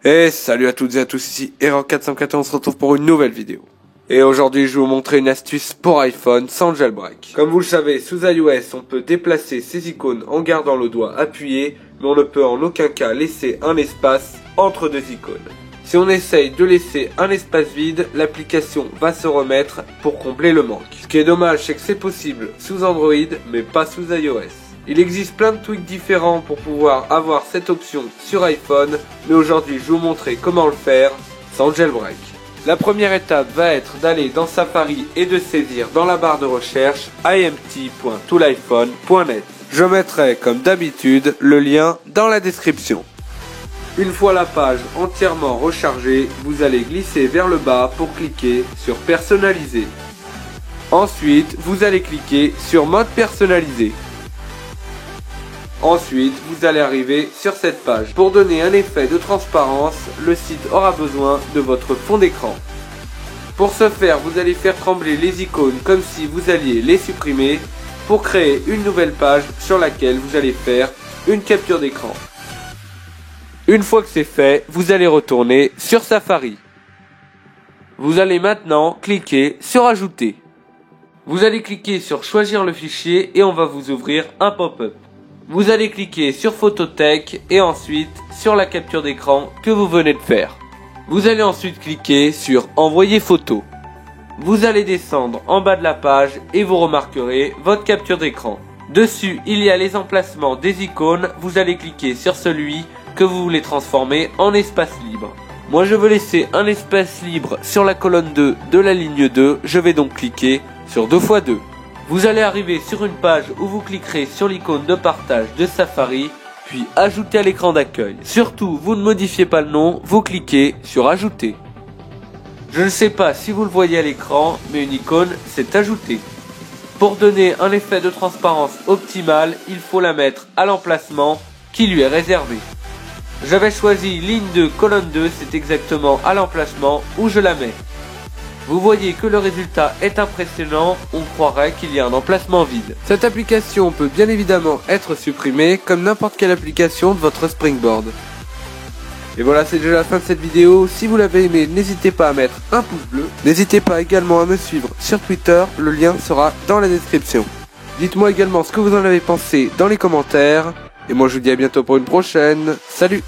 Et salut à toutes et à tous, ici Error414, on se retrouve pour une nouvelle vidéo. Et aujourd'hui je vais vous montrer une astuce pour iPhone sans jailbreak. Comme vous le savez, sous iOS on peut déplacer ces icônes en gardant le doigt appuyé, mais on ne peut en aucun cas laisser un espace entre deux icônes. Si on essaye de laisser un espace vide, l'application va se remettre pour combler le manque. Ce qui est dommage, c'est que c'est possible sous Android, mais pas sous iOS. Il existe plein de tweaks différents pour pouvoir avoir cette option sur iPhone, mais aujourd'hui je vais vous montrer comment le faire sans jailbreak. La première étape va être d'aller dans Safari et de saisir dans la barre de recherche imt.tooliphone.net. Je mettrai comme d'habitude le lien dans la description. Une fois la page entièrement rechargée, vous allez glisser vers le bas pour cliquer sur personnaliser. Ensuite, vous allez cliquer sur mode personnalisé. Ensuite, vous allez arriver sur cette page. Pour donner un effet de transparence, le site aura besoin de votre fond d'écran. Pour ce faire, vous allez faire trembler les icônes comme si vous alliez les supprimer pour créer une nouvelle page sur laquelle vous allez faire une capture d'écran. Une fois que c'est fait, vous allez retourner sur Safari. Vous allez maintenant cliquer sur Ajouter. Vous allez cliquer sur Choisir le fichier et on va vous ouvrir un pop-up. Vous allez cliquer sur Photothèque et ensuite sur la capture d'écran que vous venez de faire. Vous allez ensuite cliquer sur Envoyer photo. Vous allez descendre en bas de la page et vous remarquerez votre capture d'écran. Dessus, il y a les emplacements des icônes. Vous allez cliquer sur celui que vous voulez transformer en espace libre. Moi, je veux laisser un espace libre sur la colonne 2 de la ligne 2. Je vais donc cliquer sur 2x2. Vous allez arriver sur une page où vous cliquerez sur l'icône de partage de Safari, puis ajouter à l'écran d'accueil. Surtout, vous ne modifiez pas le nom, vous cliquez sur ajouter. Je ne sais pas si vous le voyez à l'écran, mais une icône s'est ajoutée. Pour donner un effet de transparence optimal, il faut la mettre à l'emplacement qui lui est réservé. J'avais choisi ligne 2, colonne 2, c'est exactement à l'emplacement où je la mets. Vous voyez que le résultat est impressionnant, on croirait qu'il y a un emplacement vide. Cette application peut bien évidemment être supprimée comme n'importe quelle application de votre Springboard. Et voilà, c'est déjà la fin de cette vidéo. Si vous l'avez aimé, n'hésitez pas à mettre un pouce bleu. N'hésitez pas également à me suivre sur Twitter, le lien sera dans la description. Dites-moi également ce que vous en avez pensé dans les commentaires. Et moi je vous dis à bientôt pour une prochaine. Salut!